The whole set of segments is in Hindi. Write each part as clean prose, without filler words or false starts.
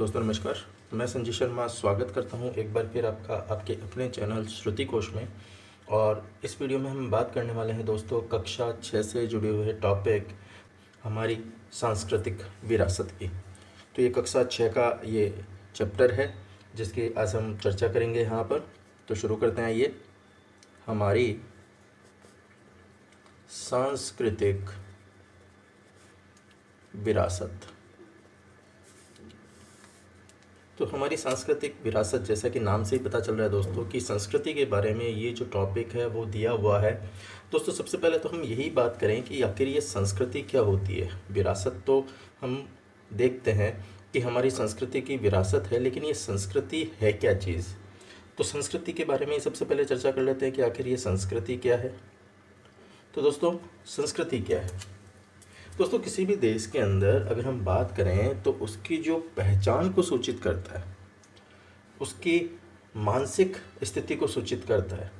दोस्तों नमस्कार। मैं संजय शर्मा स्वागत करता हूं एक बार फिर आपका आपके अपने चैनल श्रुति कोश में। और इस वीडियो में हम बात करने वाले हैं दोस्तों कक्षा 6 से जुड़े हुए टॉपिक हमारी सांस्कृतिक विरासत की। तो ये कक्षा 6 का ये चैप्टर है जिसकी आज हम चर्चा करेंगे यहाँ पर। तो शुरू करते हैं। ये हमारी सांस्कृतिक विरासत। तो हमारी सांस्कृतिक विरासत, जैसा कि नाम से ही पता चल रहा है दोस्तों कि संस्कृति के बारे में ये जो टॉपिक है वो दिया हुआ है। दोस्तों सबसे पहले तो हम यही बात करें कि आखिर ये संस्कृति क्या होती है। विरासत तो हम देखते हैं कि हमारी संस्कृति की विरासत है, लेकिन ये संस्कृति है क्या चीज़। तो संस्कृति के बारे में सबसे पहले चर्चा कर लेते हैं कि आखिर ये संस्कृति क्या है। तो दोस्तों संस्कृति क्या है। दोस्तों किसी भी देश के अंदर अगर हम बात करें तो उसकी जो पहचान को सूचित करता है, उसकी मानसिक स्थिति को सूचित करता है,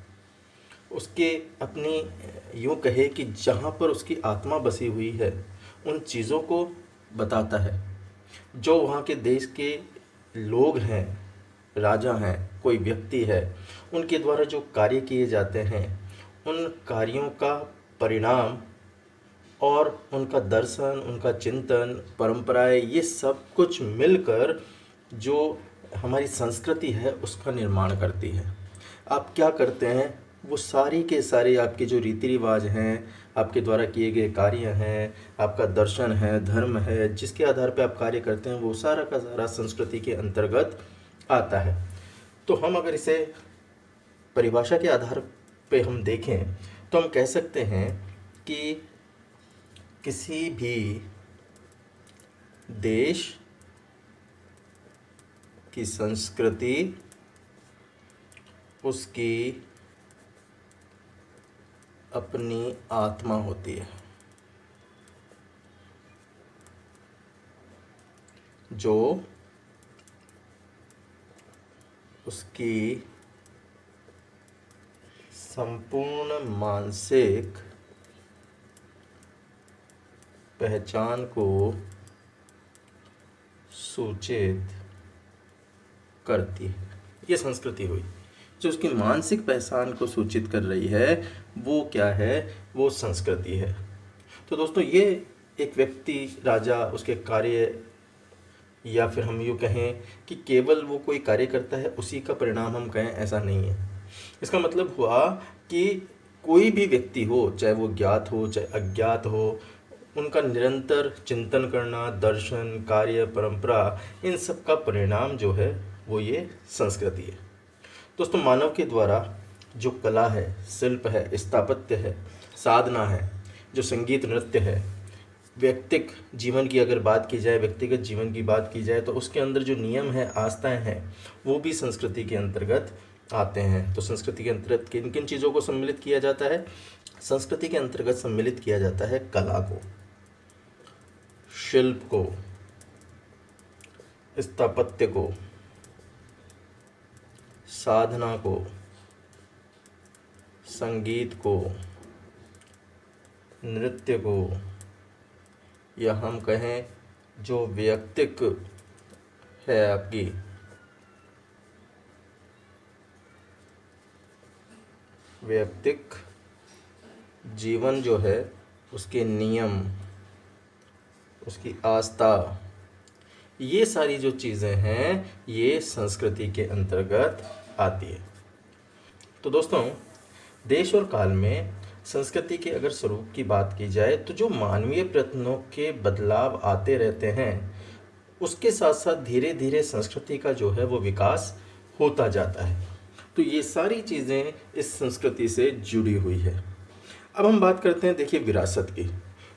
उसके अपनी यूँ कहे कि जहाँ पर उसकी आत्मा बसी हुई है उन चीज़ों को बताता है। जो वहाँ के देश के लोग हैं, राजा हैं, कोई व्यक्ति है, उनके द्वारा जो कार्य किए जाते हैं उन कार्यों का परिणाम और उनका दर्शन, उनका चिंतन, परंपराएं, ये सब कुछ मिलकर जो हमारी संस्कृति है उसका निर्माण करती है। आप क्या करते हैं, वो सारी के सारे आपके जो रीति रिवाज हैं, आपके द्वारा किए गए कार्य हैं, आपका दर्शन है, धर्म है, जिसके आधार पर आप कार्य करते हैं, वो सारा का सारा संस्कृति के अंतर्गत आता है। तो हम अगर इसे परिभाषा के आधार पे हम देखें तो हम कह सकते हैं कि किसी भी देश की संस्कृति उसकी अपनी आत्मा होती है, जो उसकी संपूर्ण मानसिक पहचान को सूचित करती है। ये संस्कृति हुई। जो उसकी मानसिक पहचान को सूचित कर रही है वो क्या है, वो संस्कृति है। तो दोस्तों ये एक व्यक्ति, राजा, उसके कार्य, या फिर हम यूँ कहें कि केवल वो कोई कार्य करता है उसी का परिणाम हम कहें, ऐसा नहीं है। इसका मतलब हुआ कि कोई भी व्यक्ति हो, चाहे वो ज्ञात हो चाहे अज्ञात हो, उनका निरंतर चिंतन करना, दर्शन, कार्य, परंपरा, इन सब का परिणाम जो है वो ये संस्कृति है। दोस्तों मानव के द्वारा जो कला है, शिल्प है, स्थापत्य है, साधना है, जो संगीत, नृत्य है, व्यक्तिक जीवन की अगर बात की जाए, व्यक्तिगत जीवन की बात की जाए, तो उसके अंदर जो नियम है, आस्थाएं हैं, वो भी संस्कृति के अंतर्गत आते हैं। तो संस्कृति के अंतर्गत किन किन चीज़ों को सम्मिलित किया जाता है। संस्कृति के अंतर्गत सम्मिलित किया जाता है कला को, शिल्प को, स्थापत्य को, साधना को, संगीत को, नृत्य को, या हम कहें जो व्यक्तिक है, आपकी व्यक्तिक जीवन जो है, उसके नियम, उसकी आस्था, ये सारी जो चीज़ें हैं ये संस्कृति के अंतर्गत आती है। तो दोस्तों देश और काल में संस्कृति के अगर स्वरूप की बात की जाए तो जो मानवीय प्रयत्नों के बदलाव आते रहते हैं, उसके साथ साथ धीरे धीरे संस्कृति का जो है वो विकास होता जाता है। तो ये सारी चीज़ें इस संस्कृति से जुड़ी हुई है। अब हम बात करते हैं देखिए विरासत की।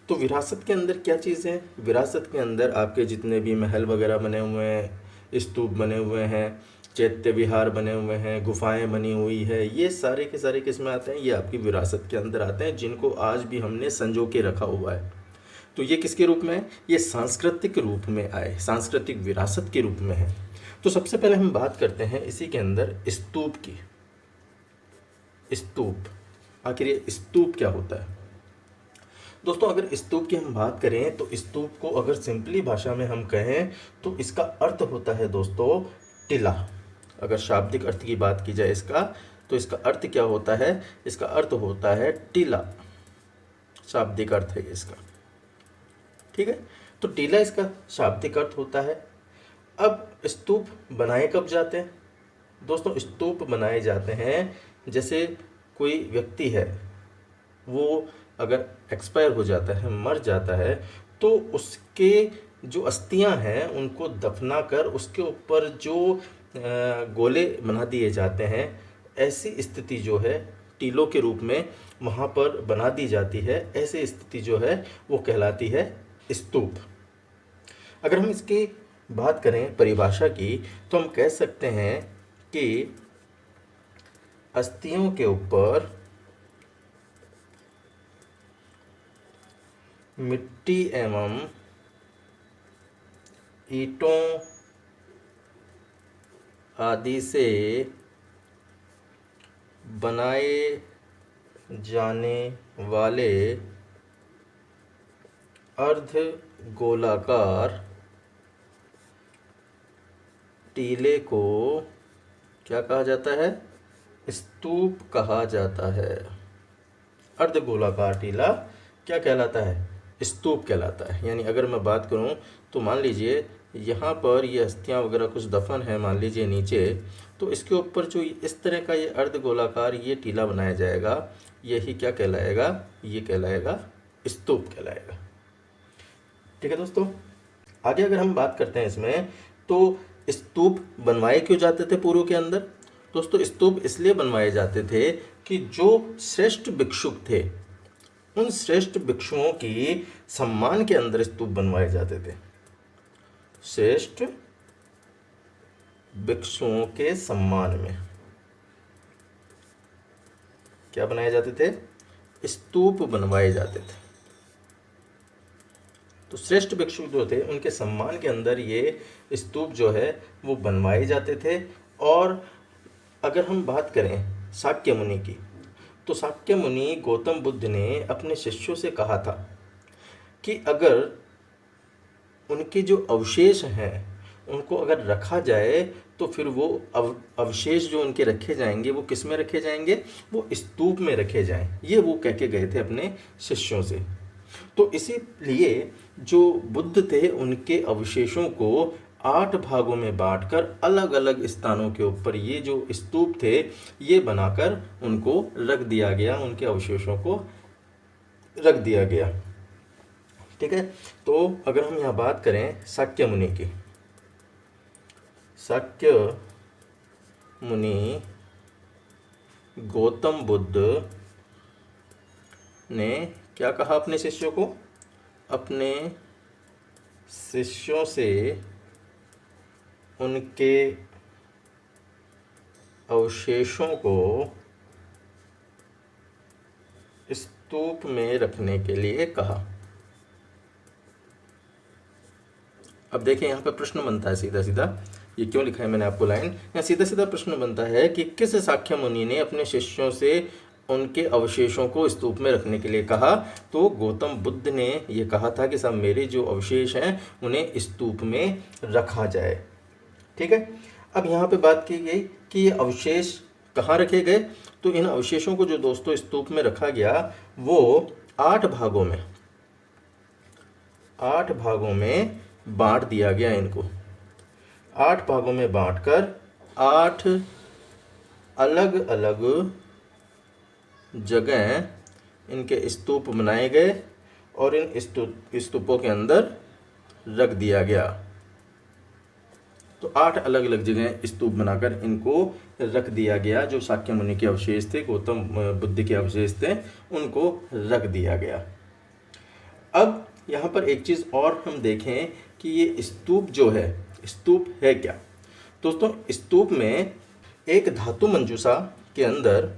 तो विरासत के अंदर क्या चीज़ है। विरासत के अंदर आपके जितने भी महल वगैरह बने हुए हैं, स्तूप बने हुए हैं, चैत्य विहार बने हुए हैं, गुफाएं बनी हुई है, ये सारे के सारे किस में आते हैं, ये आपकी विरासत के अंदर आते हैं, जिनको आज भी हमने संजो के रखा हुआ है। तो ये किसके रूप में है, ये सांस्कृतिक रूप में आए, सांस्कृतिक विरासत के रूप में है। तो सबसे पहले हम बात करते हैं इसी के अंदर स्तूप की। स्तूप, आखिर ये स्तूप क्या होता है। दोस्तों अगर स्तूप की हम बात करें तो स्तूप को अगर सिंपली भाषा में हम कहें तो इसका अर्थ होता है दोस्तों टीला। अगर शाब्दिक अर्थ की बात की जाए इसका, तो इसका अर्थ क्या होता है? इसका अर्थ होता है टीला, शाब्दिक अर्थ है इसका। ठीक है, तो टीला इसका शाब्दिक अर्थ होता है। अब स्तूप बनाए कब जाते हैं? दोस्तों स्तूप बनाए जाते हैं जैसे कोई व्यक्ति है, वो अगर एक्सपायर हो जाता है, मर जाता है, तो उसके जो अस्थियां हैं उनको दफना कर उसके ऊपर जो गोले बना दिए जाते हैं, ऐसी स्थिति जो है टीलों के रूप में वहाँ पर बना दी जाती है, ऐसी स्थिति जो है वो कहलाती है स्तूप। अगर हम इसकी बात करें परिभाषा की, तो हम कह सकते हैं कि अस्थियों के ऊपर मिट्टी एवं ईंटों आदि से बनाए जाने वाले अर्ध गोलाकार टीले को क्या कहा जाता है? स्तूप कहा जाता है। अर्ध गोलाकार टीला क्या कहलाता है? स्तूप कहलाता है। यानी अगर मैं बात करूं तो मान लीजिए यहाँ पर ये अस्थियाँ वगैरह कुछ दफन है मान लीजिए नीचे, तो इसके ऊपर जो इस तरह का ये अर्ध गोलाकार ये टीला बनाया जाएगा, यही क्या कहलाएगा? ये कहलाएगा स्तूप कहलाएगा। ठीक है दोस्तों, आगे अगर हम बात करते हैं इसमें, तो स्तूप बनवाए क्यों जाते थे पूर्व के अंदर? दोस्तों स्तूप इसलिए बनवाए जाते थे कि जो श्रेष्ठ भिक्षुक थे, उन श्रेष्ठ भिक्षुओं की सम्मान के अंदर स्तूप बनवाए जाते थे। श्रेष्ठ भिक्षुओं के सम्मान में क्या बनाए जाते थे? स्तूप बनवाए जाते थे। तो श्रेष्ठ भिक्षु जो थे उनके सम्मान के अंदर ये स्तूप जो है वो बनवाए जाते थे। और अगर हम बात करें शाक्य मुनि की, तो शाक्य मुनि गौतम बुद्ध ने अपने शिष्यों से कहा था कि अगर उनके जो अवशेष हैं उनको अगर रखा जाए तो फिर वो अवशेष जो उनके रखे जाएंगे वो किस में रखे जाएंगे? वो स्तूप में रखे जाएं। ये वो कह के गए थे अपने शिष्यों से। तो इसीलिए जो बुद्ध थे उनके अवशेषों को 8 भागों में बांटकर अलग अलग स्थानों के ऊपर ये जो स्तूप थे ये बनाकर उनको रख दिया गया, उनके अवशेषों को रख दिया गया। ठीक है, तो अगर हम यहाँ बात करें शाक्य मुनि की, शाक्य मुनि गौतम बुद्ध ने क्या कहा अपने शिष्यों को? अपने शिष्यों से उनके अवशेषों को स्तूप में रखने के लिए कहा। अब देखिए यहाँ पे प्रश्न बनता है सीधा सीधा, ये क्यों लिखा है मैंने आपको लाइन, यहाँ सीधा सीधा प्रश्न बनता है कि किस शाक्य मुनि ने अपने शिष्यों से उनके अवशेषों को स्तूप में रखने के लिए कहा? तो गौतम बुद्ध ने ये कहा था कि सब मेरे जो अवशेष हैं उन्हें स्तूप में रखा जाए। ठीक है, अब यहाँ पे बात की गई कि ये अवशेष कहाँ रखे गए, तो इन अवशेषों को जो दोस्तों स्तूप में रखा गया वो 8 भागों में बांट दिया गया। इनको 8 भागों में बांटकर 8 अलग अलग जगह इनके स्तूप बनाए गए और इन स्तूपों के अंदर रख दिया गया। तो 8 अलग अलग जगह स्तूप बनाकर इनको रख दिया गया। जो शाक्य मुनि के अवशेष थे, गौतम बुद्ध के अवशेष थे, उनको रख दिया गया। अब यहाँ पर एक चीज़ और हम देखें कि ये स्तूप जो है, स्तूप है क्या? दोस्तों स्तूप में एक धातु मंजूषा के अंदर,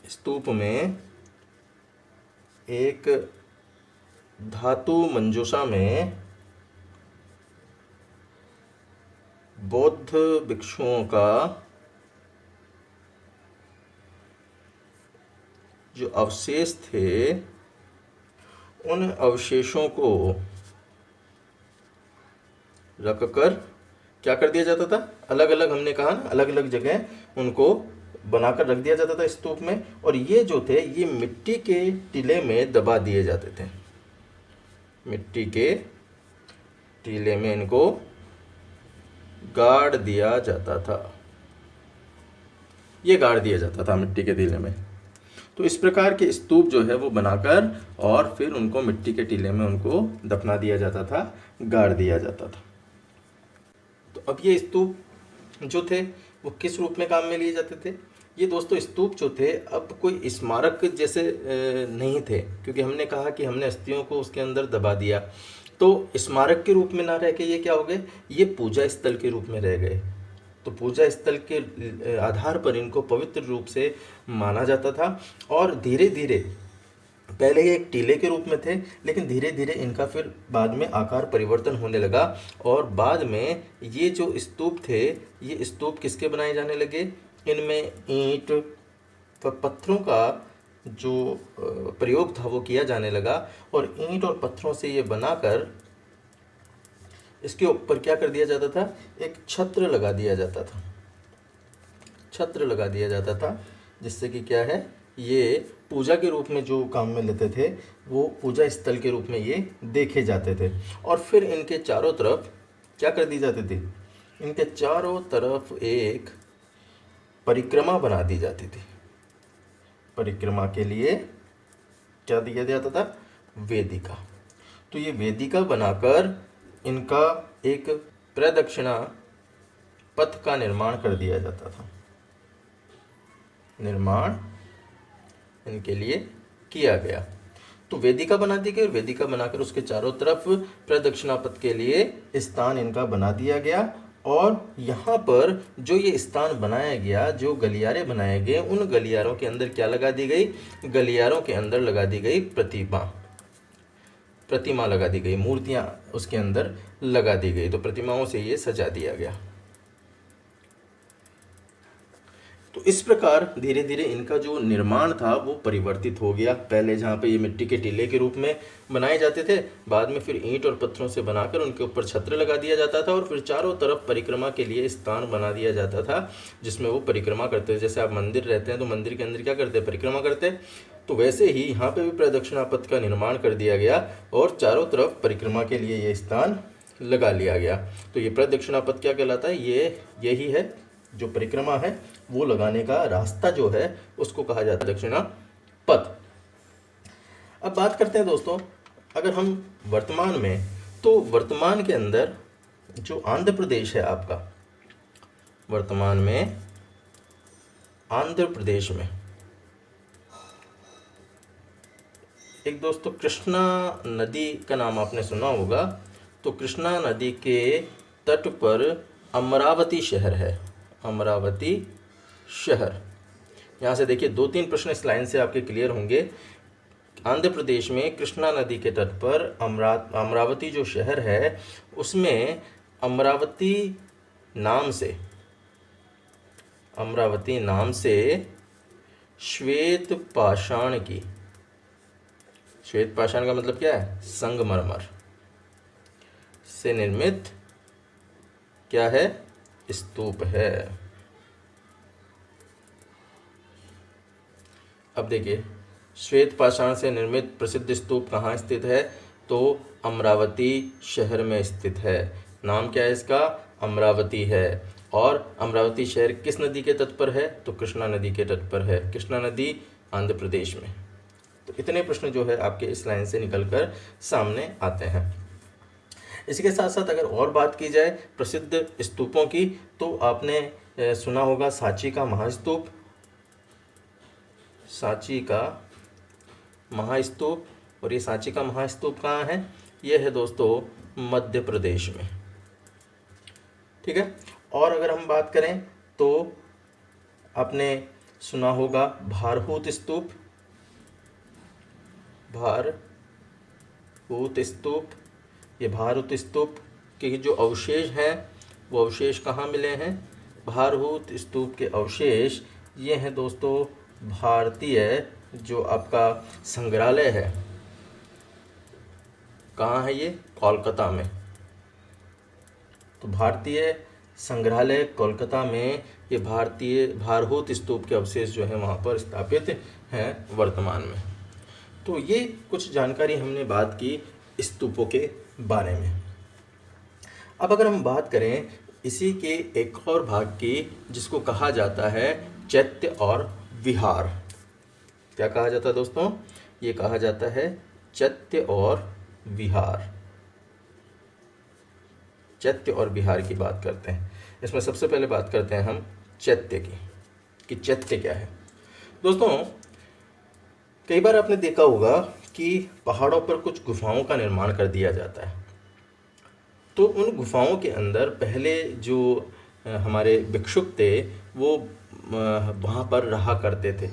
स्तूप में एक धातु मंजूषा में बौद्ध भिक्षुओं का जो अवशेष थे उन अवशेषों को रखकर क्या कर दिया जाता था, अलग अलग, हमने कहा ना, अलग अलग जगह उनको बनाकर रख दिया जाता था स्तूप में, और ये जो थे ये मिट्टी के टीले में दबा दिए जाते थे। मिट्टी के टीले में इनको गाड़ दिया जाता था, ये गाड़ दिया जाता था मिट्टी के टीले में। तो इस प्रकार के स्तूप जो है वो बनाकर और फिर उनको मिट्टी के टीले में उनको दफना दिया जाता था, गाड़ दिया जाता था। तो अब ये स्तूप जो थे वो किस रूप में काम में लिए जाते थे? ये दोस्तों स्तूप जो थे अब कोई स्मारक जैसे नहीं थे, क्योंकि हमने कहा कि हमने अस्थियों को उसके अंदर दबा दिया, तो स्मारक के रूप में ना रह के ये क्या हो गए, ये पूजा स्थल के रूप में रह गए। तो पूजा स्थल के आधार पर इनको पवित्र रूप से माना जाता था, और धीरे धीरे पहले ये एक टीले के रूप में थे, लेकिन धीरे धीरे इनका फिर बाद में आकार परिवर्तन होने लगा, और बाद में ये जो स्तूप थे ये स्तूप किसके बनाए जाने लगे, इनमें ईंट व पत्थरों का जो प्रयोग था वो किया जाने लगा, और ईंट और पत्थरों से ये बनाकर इसके ऊपर क्या कर दिया जाता था, एक छत्र लगा दिया जाता था। छत्र लगा दिया जाता था जिससे कि क्या है, ये पूजा के रूप में जो काम में लेते थे वो पूजा स्थल के रूप में ये देखे जाते थे। और फिर इनके चारों तरफ क्या कर दी जाती थी, इनके चारों तरफ एक परिक्रमा बना दी जाती थी। परिक्रमा के लिए क्या दिया जाता था, वेदिका। तो ये वेदिका बनाकर इनका एक प्रदक्षिणा पथ का निर्माण कर दिया जाता था, निर्माण इनके लिए किया गया। तो वेदिका बना दी गई, और वेदिका बनाकर उसके चारों तरफ प्रदक्षिणा पथ के लिए स्थान इनका बना दिया गया। और यहाँ पर जो ये स्थान बनाया गया, जो गलियारे बनाए गए, उन गलियारों के अंदर क्या लगा दी गई, गलियारों के अंदर लगा दी गई प्रतिमा लगा दी गई, मूर्तियां उसके अंदर लगा दी गई। तो प्रतिमाओं से ये सजा दिया गया। तो इस प्रकार धीरे धीरे इनका जो निर्माण था वो परिवर्तित हो गया। पहले जहाँ पे ये मिट्टी के टीले के रूप में बनाए जाते थे, बाद में फिर ईंट और पत्थरों से बनाकर उनके ऊपर छत्र लगा दिया जाता था, और फिर चारों तरफ परिक्रमा के लिए स्थान बना दिया जाता था जिसमें वो परिक्रमा करते थे। जैसे आप मंदिर रहते हैं तो मंदिर के अंदर क्या करते हैं, परिक्रमा करते हैं, तो वैसे ही यहाँ पे भी प्रदक्षिणा पथ का निर्माण कर दिया गया और चारों तरफ परिक्रमा के लिए ये स्थान लगा लिया गया। तो ये प्रदक्षिणा पथ क्या कहलाता है, ये यही है, जो परिक्रमा है वो लगाने का रास्ता जो है उसको कहा जाता है दक्षिणा पथ। अब बात करते हैं दोस्तों, अगर हम वर्तमान में, तो वर्तमान के अंदर जो आंध्र प्रदेश है आपका, वर्तमान में आंध्र प्रदेश में एक दोस्तों कृष्णा नदी का नाम आपने सुना होगा। तो कृष्णा नदी के तट पर अमरावती शहर है, अमरावती शहर। यहाँ से देखिए 2-3 प्रश्न इस लाइन से आपके क्लियर होंगे। आंध्र प्रदेश में कृष्णा नदी के तट पर अमरावती जो शहर है उसमें अमरावती नाम से श्वेत पाषाण का मतलब क्या है, संगमरमर से निर्मित क्या है, स्तूप है। अब देखिए श्वेत पाषाण से निर्मित प्रसिद्ध स्तूप कहाँ स्थित है, तो अमरावती शहर में स्थित है। नाम क्या है इसका, अमरावती है। और अमरावती शहर किस नदी के तट पर है, तो कृष्णा नदी के तट पर है। कृष्णा नदी आंध्र प्रदेश में। तो इतने प्रश्न जो है आपके इस लाइन से निकलकर सामने आते हैं। इसी के साथ साथ अगर और बात की जाए प्रसिद्ध स्तूपों की, तो आपने सुना होगा सांची का महास्तूप, सांची का महास्तूप। और ये सांची का महास्तूप कहाँ है, ये है दोस्तों मध्य प्रदेश में, ठीक है। और अगर हम बात करें तो आपने सुना होगा भारहूत स्तूप, भारहूत स्तूप। ये भारहूत स्तूप के जो अवशेष हैं वो अवशेष कहाँ मिले हैं, भारहूत स्तूप के अवशेष ये हैं दोस्तों भारतीय जो आपका संग्रहालय है, कहाँ है ये? कोलकाता में। तो भारतीय संग्रहालय कोलकाता में ये भारतीय भारहूत स्तूप के अवशेष जो हैं वहाँ पर स्थापित हैं वर्तमान में। तो ये कुछ जानकारी हमने बात की स्तूपों के बारे में। अब अगर हम बात करें इसी के एक और भाग की, जिसको कहा जाता है चैत्य और विहार। क्या कहा जाता है दोस्तों? ये कहा जाता है चैत्य और विहार। चैत्य और विहार की बात करते हैं। इसमें सबसे पहले बात करते हैं हम चैत्य की, कि चैत्य क्या है। दोस्तों, कई बार आपने देखा होगा कि पहाड़ों पर कुछ गुफाओं का निर्माण कर दिया जाता है। तो उन गुफाओं के अंदर पहले जो हमारे भिक्षुक थे वो वहाँ पर रहा करते थे।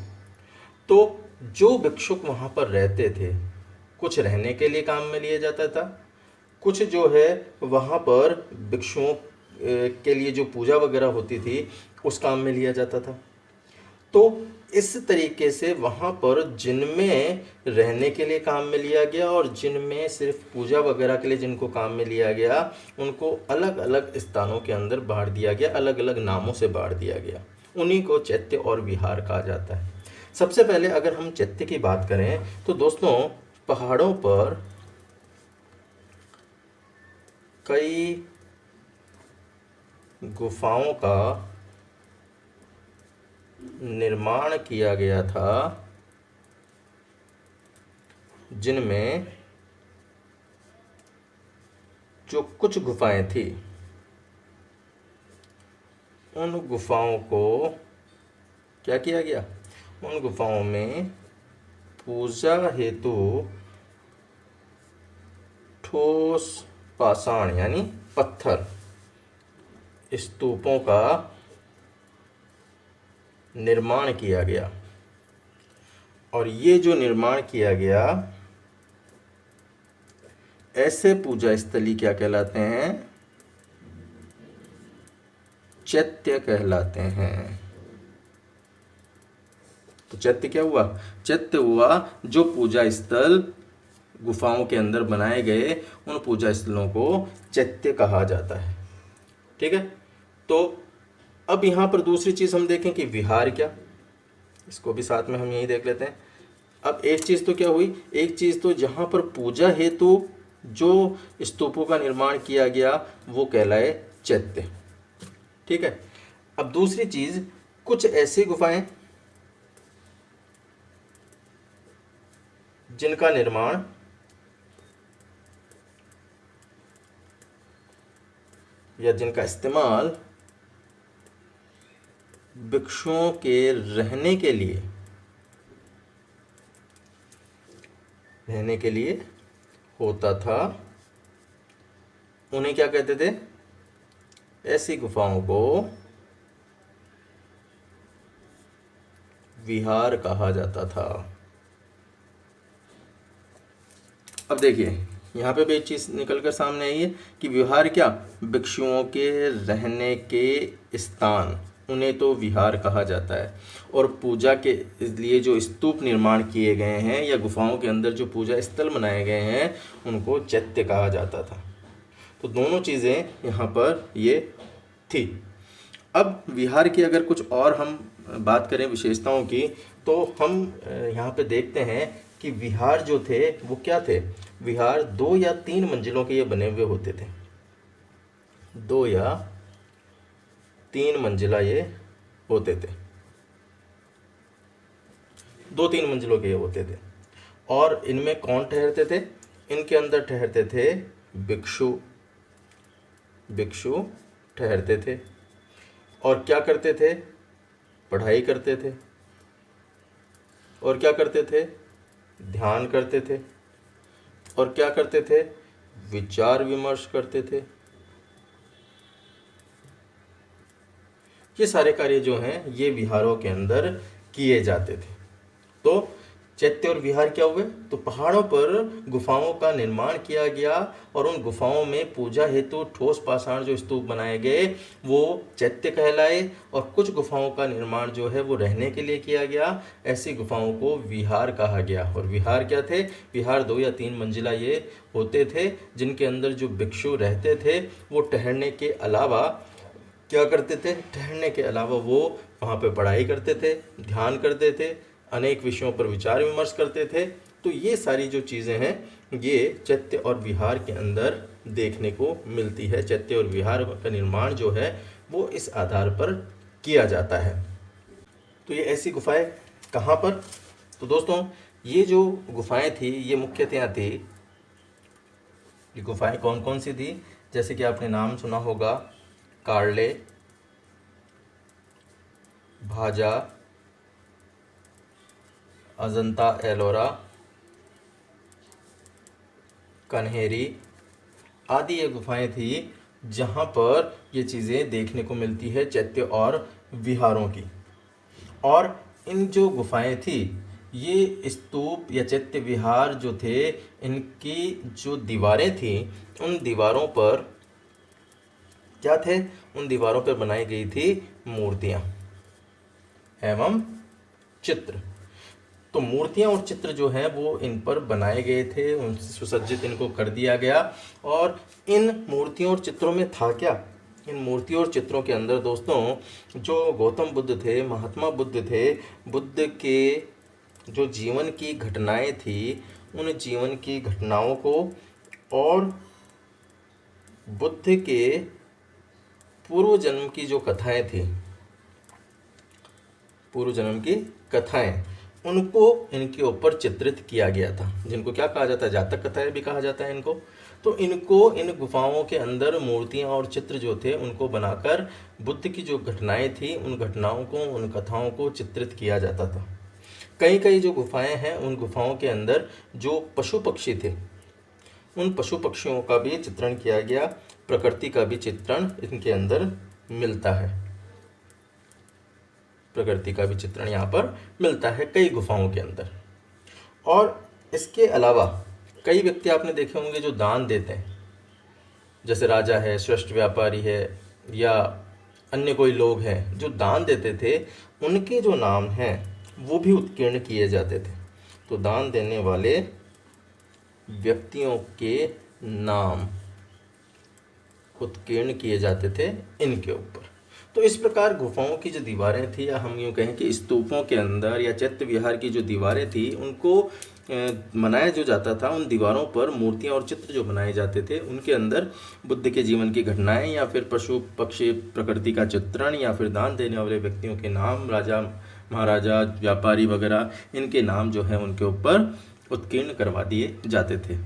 तो जो भिक्षुक वहाँ पर रहते थे, कुछ रहने के लिए काम में लिया जाता था, कुछ जो है वहाँ पर भिक्षुओं के लिए जो पूजा वगैरह होती थी उस काम में लिया जाता था। तो इस तरीके से वहाँ पर जिनमें रहने के लिए काम में लिया गया और जिनमें सिर्फ पूजा वगैरह के लिए जिनको काम में लिया गया, उनको अलग अलग स्थानों के अंदर बांट दिया गया, अलग अलग नामों से बांट दिया गया। उन्हीं को चैत्य और विहार कहा जाता है। सबसे पहले अगर हम चैत्य की बात करें तो दोस्तों, पहाड़ों पर कई गुफाओं का निर्माण किया गया था, जिनमें जो कुछ गुफाएं थी उन गुफाओं को क्या किया गया? उन गुफाओं में पूजा हेतु ठोस पाषाण यानी पत्थर स्तूपों का निर्माण किया गया। और ये जो निर्माण किया गया, ऐसे पूजा स्थली क्या कहलाते हैं? चैत्य कहलाते हैं। तो चैत्य क्या हुआ? चैत्य हुआ जो पूजा स्थल गुफाओं के अंदर बनाए गए, उन पूजा स्थलों को चैत्य कहा जाता है। ठीक है। तो अब यहाँ पर दूसरी चीज़ हम देखें कि विहार क्या, इसको भी साथ में हम यही देख लेते हैं। अब एक चीज़ तो क्या हुई? एक चीज़ तो जहाँ पर पूजा हेतु जो स्तूपों का निर्माण किया गया वो कहलाए चैत्य। ठीक है। अब दूसरी चीज़, कुछ ऐसी गुफाएं जिनका निर्माण या जिनका इस्तेमाल भिक्षुओं के रहने के लिए होता था, उन्हें क्या कहते थे? ऐसी गुफाओं को विहार कहा जाता था। अब देखिए यहाँ पे भी एक चीज़ निकल कर सामने आई है कि विहार क्या? भिक्षुओं के रहने के स्थान, उन्हें तो विहार कहा जाता है। और पूजा के लिए जो स्तूप निर्माण किए गए हैं या गुफाओं के अंदर जो पूजा स्थल बनाए गए हैं उनको चैत्य कहा जाता था। तो दोनों चीज़ें यहाँ पर ये थी। अब विहार की अगर कुछ और हम बात करें विशेषताओं की, तो हम यहाँ पे देखते हैं कि विहार जो थे वो क्या थे? विहार 2 या 3 मंजिलों के ये बने हुए होते थे। 2 या 3 मंजिला ये होते थे, 2-3 मंजिलों के ये होते थे। और इनमें कौन ठहरते थे? इनके अंदर ठहरते थे भिक्षु ठहरते थे। और क्या करते थे? पढ़ाई करते थे। और क्या करते थे? ध्यान करते थे। और क्या करते थे? विचार विमर्श करते थे। ये सारे कार्य जो हैं ये विहारों के अंदर किए जाते थे। तो चैत्य और विहार क्या हुए? तो पहाड़ों पर गुफाओं का निर्माण किया गया और उन गुफाओं में पूजा हेतु ठोस पाषाण जो स्तूप बनाए गए वो चैत्य कहलाए, और कुछ गुफाओं का निर्माण जो है वो रहने के लिए किया गया, ऐसी गुफाओं को विहार कहा गया। और विहार क्या थे? विहार 2 या 3 मंजिला ये होते थे, जिनके अंदर जो भिक्षु रहते थे वो ठहरने के अलावा क्या करते थे? ठहरने के अलावा वो वहाँ पे पढ़ाई करते थे, ध्यान करते थे, अनेक विषयों पर विचार विमर्श करते थे। तो ये सारी जो चीज़ें हैं ये चैत्य और विहार के अंदर देखने को मिलती है। चैत्य और विहार का निर्माण जो है वो इस आधार पर किया जाता है। तो ये ऐसी गुफाएं कहाँ पर? तो दोस्तों ये जो गुफाएं थी ये मुख्यतः थी, ये गुफाएं कौन कौन सी थी? जैसे कि आपने नाम सुना होगा, कार्ले, भाजा, अजंता एलोरा, कन्हेरी आदि ये गुफाएं थी जहाँ पर ये चीज़ें देखने को मिलती है चैत्य और विहारों की। और इन जो गुफाएं थी ये स्तूप या चैत्य विहार जो थे, इनकी जो दीवारें थी उन दीवारों पर क्या थे? उन दीवारों पर बनाई गई थी मूर्तियाँ एवं चित्र। तो मूर्तियाँ और चित्र जो हैं वो इन पर बनाए गए थे, उनसे सुसज्जित इनको कर दिया गया। और इन मूर्तियों और चित्रों में था क्या? इन मूर्तियों और चित्रों के अंदर दोस्तों जो गौतम बुद्ध थे, महात्मा बुद्ध थे, बुद्ध के जो जीवन की घटनाएं थी उन जीवन की घटनाओं को और बुद्ध के पूर्व जन्म की जो कथाएं थी, पूर्व जन्म की कथाएं, उनको इनके ऊपर चित्रित किया गया था, जिनको क्या कहा जाता है? जातक कथाएं भी कहा जाता है इनको। तो इनको इन गुफाओं के अंदर मूर्तियां और चित्र जो थे उनको बनाकर बुद्ध की जो घटनाएं थी उन घटनाओं को, उन कथाओं को चित्रित किया जाता था। कई कई जो गुफाएं हैं उन गुफाओं के अंदर जो पशु पक्षी थे उन पशु पक्षियों का भी चित्रण किया गया, प्रकृति का भी चित्रण इनके अंदर मिलता है। प्रकृति का भी चित्रण यहाँ पर मिलता है कई गुफाओं के अंदर। और इसके अलावा कई व्यक्ति आपने देखे होंगे जो दान देते हैं, जैसे राजा है, श्रेष्ठ व्यापारी है, या अन्य कोई लोग हैं जो दान देते थे, उनके जो नाम हैं वो भी उत्कीर्ण किए जाते थे। तो दान देने वाले व्यक्तियों के नाम उत्कीर्ण किए जाते थे इनके ऊपर। तो इस प्रकार गुफाओं की जो दीवारें थी, या हम यूँ कहें कि स्तूपों के अंदर या चैत्य विहार की जो दीवारें थी उनको बनाया जो जाता था, उन दीवारों पर मूर्तियाँ और चित्र जो बनाए जाते थे उनके अंदर बुद्ध के जीवन की घटनाएं या फिर पशु पक्षी प्रकृति का चित्रण या फिर दान देने वाले व्यक्तियों के नाम, राजा महाराजा व्यापारी वगैरह, इनके नाम जो है उनके ऊपर उत्कीर्ण करवा दिए जाते थे।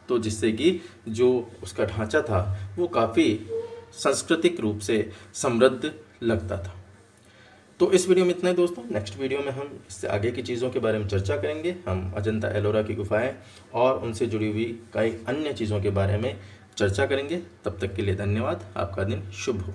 तो जिससे कि जो उसका ढांचा था वो काफ़ी सांस्कृतिक रूप से समृद्ध लगता था। तो इस वीडियो में इतना ही दोस्तों। नेक्स्ट वीडियो में हम इससे आगे की चीज़ों के बारे में चर्चा करेंगे। हम अजंता एलोरा की गुफाएं और उनसे जुड़ी हुई कई अन्य चीज़ों के बारे में चर्चा करेंगे। तब तक के लिए धन्यवाद। आपका दिन शुभ हो।